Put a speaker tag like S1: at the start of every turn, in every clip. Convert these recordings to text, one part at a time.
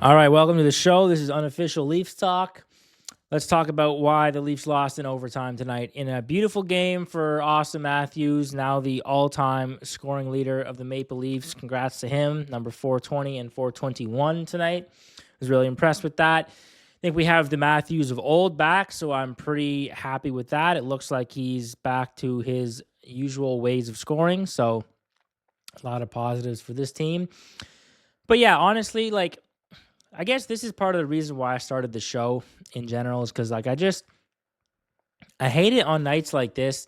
S1: All right, welcome to the show. This is Unofficial Leafs Talk. Let's talk about why the Leafs lost in overtime tonight in a beautiful game for Austin Matthews, now the all-time scoring leader of the Maple Leafs. Congrats to him, number 420 and 421 tonight. I was really impressed with that. I think we have the Matthews of old back, so I'm pretty happy with that. It looks like he's back to his usual ways of scoring, so a lot of positives for this team. But yeah, honestly, I guess this is part of the reason why I started the show in general is because I hate it on nights like this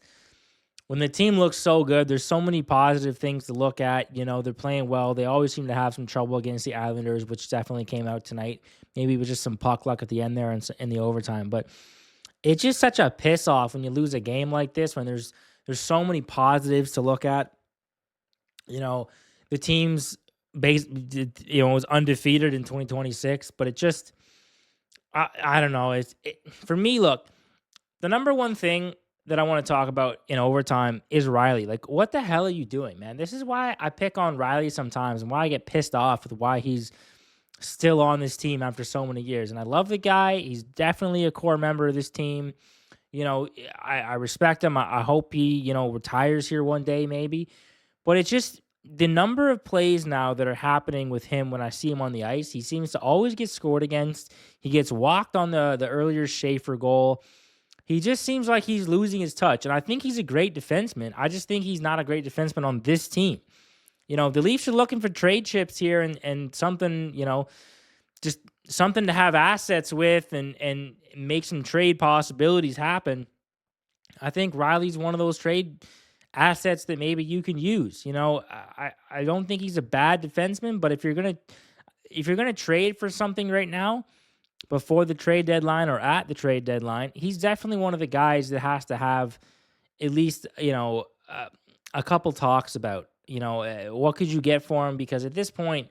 S1: when the team looks so good. There's so many positive things to look at. You know, they're playing well. They always seem to have some trouble against the Islanders, which definitely came out tonight. Maybe it was just some puck luck at the end there in the overtime. But it's just such a piss off when you lose a game like this when there's so many positives to look at. You know, the team's was undefeated in 2026, but it just, I don't know. For me, look, the number one thing that I want to talk about in overtime is Riley. Like, what the hell are you doing, man? This is why I pick on Riley sometimes and why I get pissed off with why he's still on this team after so many years. And I love the guy. He's definitely a core member of this team. You know, I respect him. I hope he, retires here one day, maybe. But it's just the number of plays now that are happening with him when I see him on the ice. He seems to always get scored against. He gets walked on the earlier Schaefer goal. He just seems like he's losing his touch. And I think he's a great defenseman. I just think he's not a great defenseman on this team. You know, the Leafs are looking for trade chips here and something, just something to have assets with and make some trade possibilities happen. I think Riley's one of those trade assets that maybe you can use. I don't think he's a bad defenseman, but if you're gonna trade for something right now before the trade deadline or at the trade deadline, he's definitely one of the guys that has to have at least a couple talks about what could you get for him, because at this point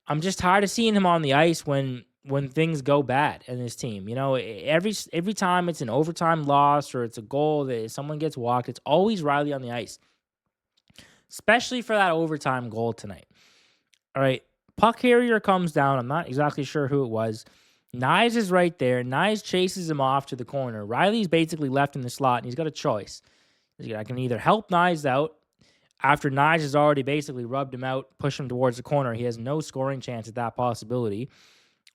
S1: I'm just tired of seeing him on the ice when things go bad in this team. Every time it's an overtime loss or it's a goal that someone gets walked, it's always Riley on the ice, especially for that overtime goal tonight. All right, puck carrier comes down. I'm not exactly sure who it was. Nyes is right there. Nyes chases him off to the corner. Riley's basically left in the slot, and he's got a choice. I can either help Nyes out after Nyes has already basically rubbed him out, push him towards the corner. He has no scoring chance at that possibility.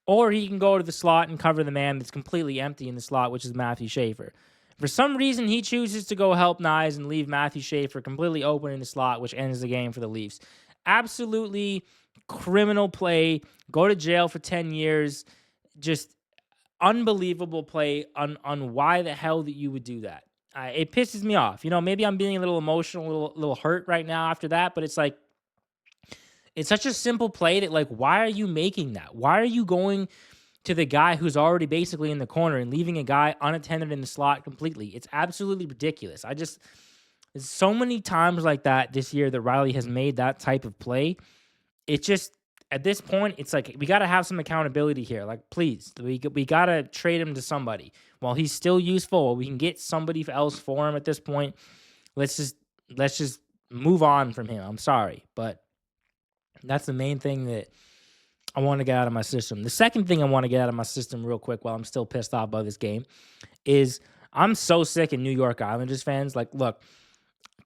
S1: Or he can go to the slot and cover the man that's completely empty in the slot, which is Matthew Schaefer. For some reason, he chooses to go help Nyes and leave Matthew Schaefer completely open in the slot, which ends the game for the Leafs. Absolutely criminal play. Go to jail for 10 years. Just unbelievable play on why the hell that you would do that. It pisses me off. Maybe I'm being a little emotional, a little hurt right now after that, but it's like, it's such a simple play that, why are you making that? Why are you going to the guy who's already basically in the corner and leaving a guy unattended in the slot completely? It's absolutely ridiculous. There's so many times like that this year that Riley has made that type of play. It just, at this point, it's like, we got to have some accountability here. Please, we got to trade him to somebody. While he's still useful, we can get somebody else for him at this point. Let's just move on from him. I'm sorry, but that's the main thing that I want to get out of my system. The second thing I want to get out of my system real quick while I'm still pissed off about this game is I'm so sick of New York Islanders fans. Look,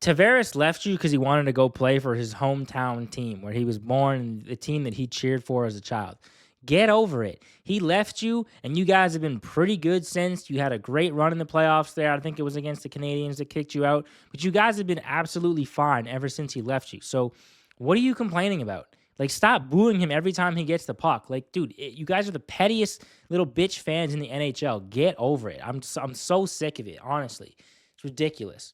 S1: Tavares left you because he wanted to go play for his hometown team where he was born, the team that he cheered for as a child. Get over it. He left you, and you guys have been pretty good since. You had a great run in the playoffs there. I think it was against the Canadiens that kicked you out. But you guys have been absolutely fine ever since he left you. So what are you complaining about? Stop booing him every time he gets the puck. Dude, you guys are the pettiest little bitch fans in the NHL. Get over it. I'm so sick of it, honestly. It's ridiculous.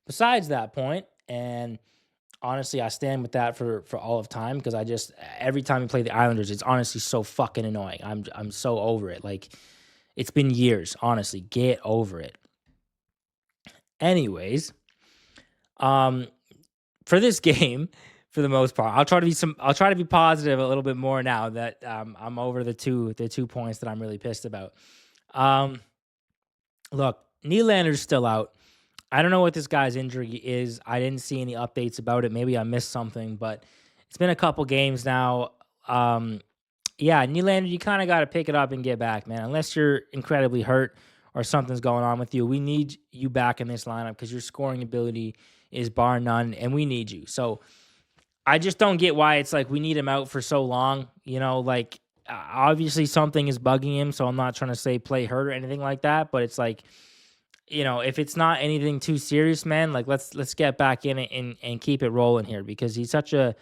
S1: Besides that point, and honestly, I stand with that for all of time because every time we play the Islanders, it's honestly so fucking annoying. I'm so over it. It's been years, honestly. Get over it. Anyways, for this game, for the most part, I'll try to be positive a little bit more now that I'm over the two points that I'm really pissed about. Look, Nylander's still out. I don't know what this guy's injury is. I didn't see any updates about it. Maybe I missed something, but it's been a couple games now. Yeah, Nylander, you kind of got to pick it up and get back, man. Unless you're incredibly hurt or something's going on with you, we need you back in this lineup because your scoring ability is bar none, and we need you. So I just don't get why it's like we need him out for so long. Like obviously something is bugging him. So I'm not trying to say play hurt or anything like that, but it's like if it's not anything too serious, man, like let's get back in it and keep it rolling here because he's such an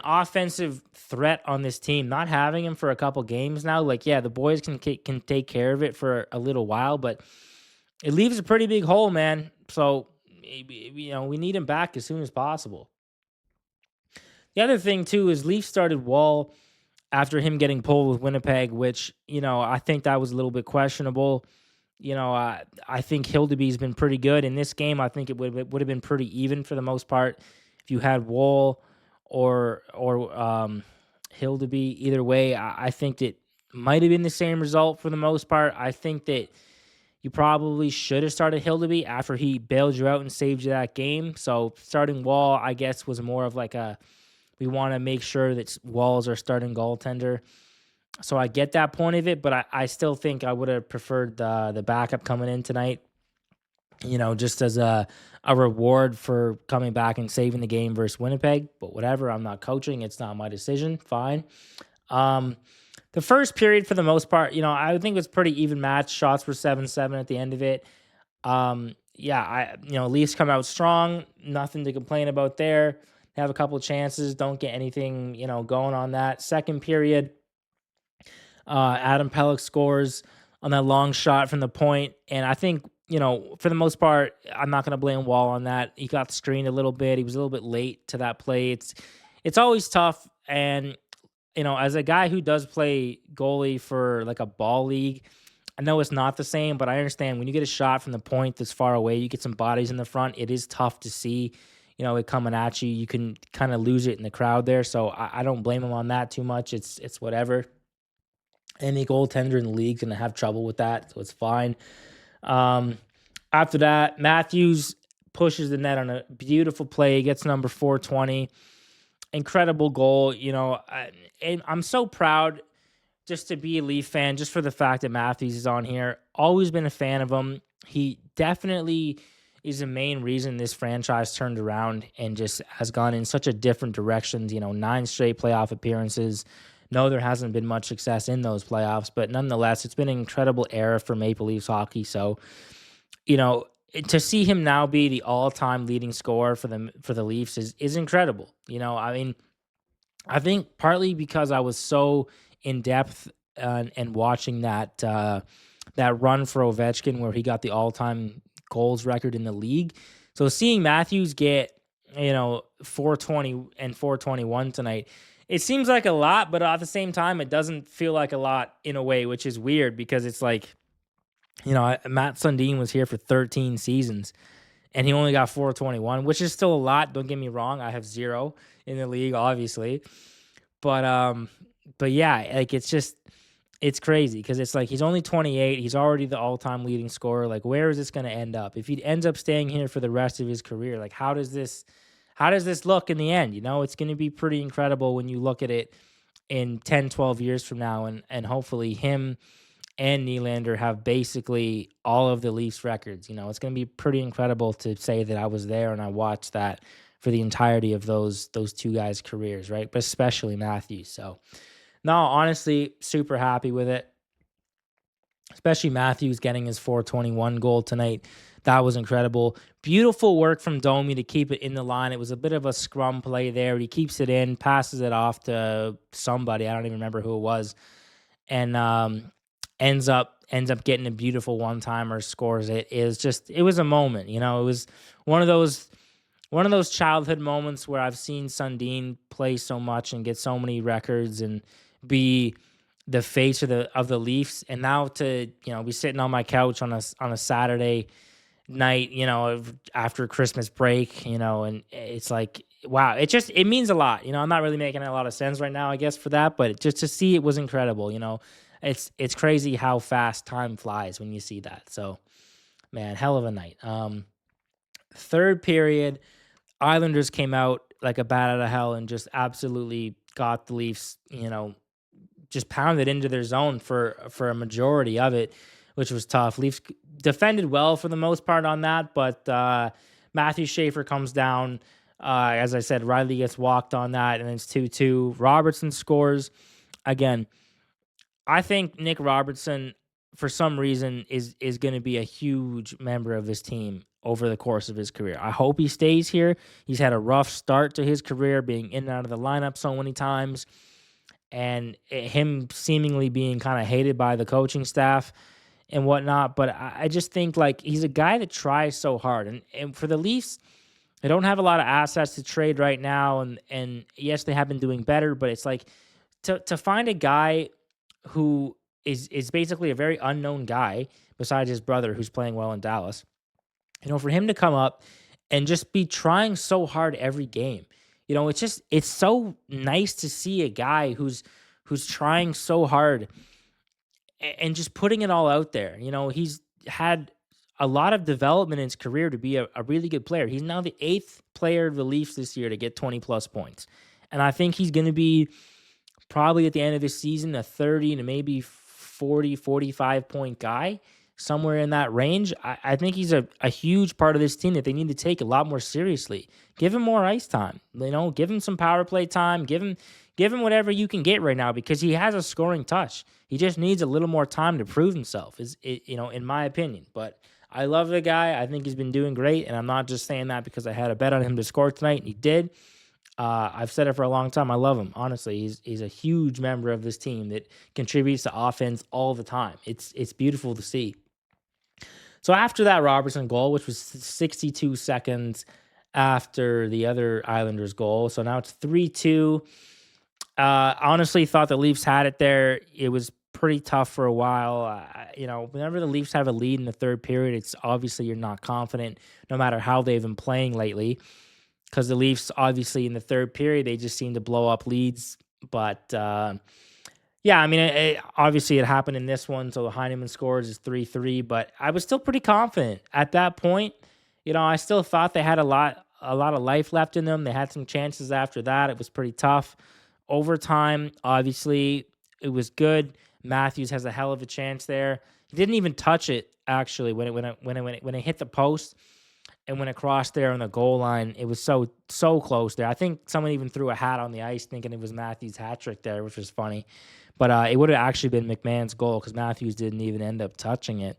S1: offensive threat on this team. Not having him for a couple games now, like yeah, the boys can take care of it for a little while, but it leaves a pretty big hole, man. So we need him back as soon as possible. The other thing too is Leaf started Wall after him getting pulled with Winnipeg, which I think that was a little bit questionable. I think Hildeby's been pretty good in this game. I think it would have been pretty even for the most part if you had Wall or Hildeby. Either way, I think that might have been the same result for the most part. I think that you probably should have started Hildeby after he bailed you out and saved you that game. So starting Wall, I guess, was more of like a we want to make sure that Wall's our starting goaltender. So I get that point of it, but I still think I would have preferred the backup coming in tonight. Just as a reward for coming back and saving the game versus Winnipeg. But whatever, I'm not coaching. It's not my decision. Fine. Um, the first period, for the most part, I think it was pretty even match. Shots were 7-7 at the end of it. Yeah, Leafs come out strong. Nothing to complain about there. Have a couple of chances. Don't get anything, going on that. Second period, Adam Pelech scores on that long shot from the point, and I think for the most part, I'm not going to blame Wall on that. He got screened a little bit. He was a little bit late to that play. It's always tough, and as a guy who does play goalie for like a ball league, I know it's not the same, but I understand when you get a shot from the point that's far away, you get some bodies in the front. It is tough to see, it coming at you. You can kind of lose it in the crowd there. So I don't blame him on that too much. It's whatever. Any goaltender in the league gonna have trouble with that, so it's fine. Um, After that, Matthews pushes the net on a beautiful play, gets number 420. Incredible goal. And I'm so proud just to be a Leaf fan, just for the fact that Matthews is on here. Always been a fan of him. He definitely is the main reason this franchise turned around and just has gone in such a different direction. 9 straight playoff appearances. No, there hasn't been much success in those playoffs, but nonetheless, it's been an incredible era for Maple Leafs hockey. So, you know, to see him now be the all-time leading scorer for the Leafs is incredible. I mean, I think partly because I was so in depth and watching that run for Ovechkin where he got the all-time goals record in the league. So seeing Matthews get 420 and 421 tonight, it seems like a lot, but at the same time, it doesn't feel like a lot in a way, which is weird because it's like Matt Sundin was here for 13 seasons and he only got 421, which is still a lot. Don't get me wrong. I have 0 in the league, obviously. But yeah, like it's crazy because it's like he's only 28. He's already the all-time leading scorer. Like, where is this going to end up? If he ends up staying here for the rest of his career, like how does this look in the end? It's going to be pretty incredible when you look at it in 10, 12 years from now, and hopefully him and Nylander have basically all of the Leafs records. It's going to be pretty incredible to say that I was there and I watched that for the entirety of those two guys' careers, right? But especially Matthews. So, no, honestly, super happy with it. Especially Matthews getting his 421 goal tonight. That was incredible. Beautiful work from Domi to keep it in the line. It was a bit of a scrum play there. He keeps it in, passes it off to somebody. I don't even remember who it was. And ends up getting a beautiful one-timer, scores it. It was a moment. It was one of those childhood moments where I've seen Sundin play so much and get so many records and be the face of the Leafs, and now to be sitting on my couch on a Saturday night, after Christmas break, and it's like, wow, it means a lot. I'm not really making a lot of sense right now, I guess, for that, but just to see it was incredible. It's crazy how fast time flies when you see that. So, man, hell of a night. Third period, Islanders came out like a bat out of hell and just absolutely got the Leafs, just pounded into their zone for a majority of it, which was tough. Leafs defended well for the most part on that, but Matthew Schaefer comes down. As I said, Riley gets walked on that, and it's 2-2. Robertson scores again. I think Nick Robertson, for some reason, is going to be a huge member of this team over the course of his career. I hope he stays here. He's had a rough start to his career, being in and out of the lineup so many times, and him seemingly being kind of hated by the coaching staff and whatnot. But I just think like he's a guy that tries so hard, and for the Leafs, they don't have a lot of assets to trade right now, and yes, they have been doing better, but it's like to find a guy who is basically a very unknown guy besides his brother who's playing well in Dallas. For him to come up and just be trying so hard every game. It's so nice to see a guy who's trying so hard and just putting it all out there. He's had a lot of development in his career to be a really good player. He's now the 8th player of the Leafs this year to get 20 plus points. And I think he's going to be probably at the end of the season a 30 to maybe 40, 45 point guy, somewhere in that range. I think he's a huge part of this team that they need to take a lot more seriously. Give him more ice time. Give him some power play time. Give him whatever you can get right now because he has a scoring touch. He just needs a little more time to prove himself, in my opinion. But I love the guy. I think he's been doing great, and I'm not just saying that because I had a bet on him to score tonight, and he did. I've said it for a long time. I love him. Honestly, he's a huge member of this team that contributes to offense all the time. It's beautiful to see. So after that Robertson goal, which was 62 seconds after the other Islanders goal, so now it's 3-2. Honestly, thought the Leafs had it there. It was pretty tough for a while. Whenever the Leafs have a lead in the third period, it's obviously you're not confident, no matter how they've been playing lately. Because the Leafs, obviously, in the third period, they just seem to blow up leads. But, obviously it happened in this one, so the Heineman scores is 3-3. But I was still pretty confident at that point. I still thought they had a lot of life left in them. They had some chances after that. It was pretty tough. Overtime, obviously, it was good. Matthews has a hell of a chance there. He didn't even touch it, actually, when it hit the post. And when it crossed there on the goal line, it was so close there. I think someone even threw a hat on the ice thinking it was Matthews' hat trick there, which was funny. But it would have actually been McMahon's goal because Matthews didn't even end up touching it.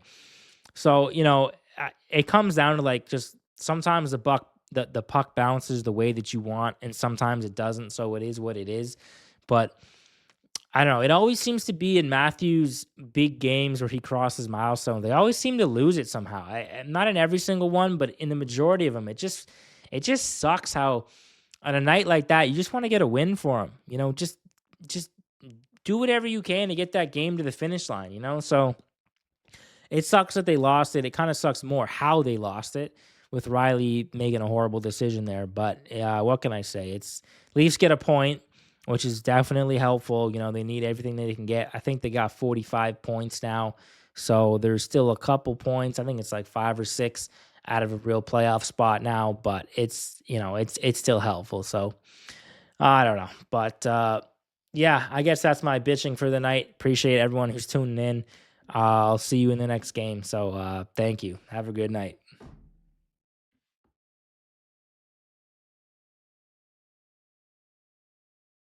S1: So, it comes down to like just sometimes the puck bounces the way that you want, and sometimes it doesn't. So it is what it is. But I don't know. It always seems to be in Matthews' big games where he crosses milestone. They always seem to lose it somehow. Not in every single one, but in the majority of them. It just sucks how on a night like that, you just want to get a win for him. Just do whatever you can to get that game to the finish line, So it sucks that they lost it. It kind of sucks more how they lost it with Riley making a horrible decision there. But what can I say? It's Leafs get a point, which is definitely helpful. They need everything that they can get. I think they got 45 points now. So there's still a couple points. I think it's like 5 or 6 out of a real playoff spot now, but it's still helpful. So I don't know. But I guess that's my bitching for the night. Appreciate everyone who's tuning in. I'll see you in the next game. So thank you. Have a good night.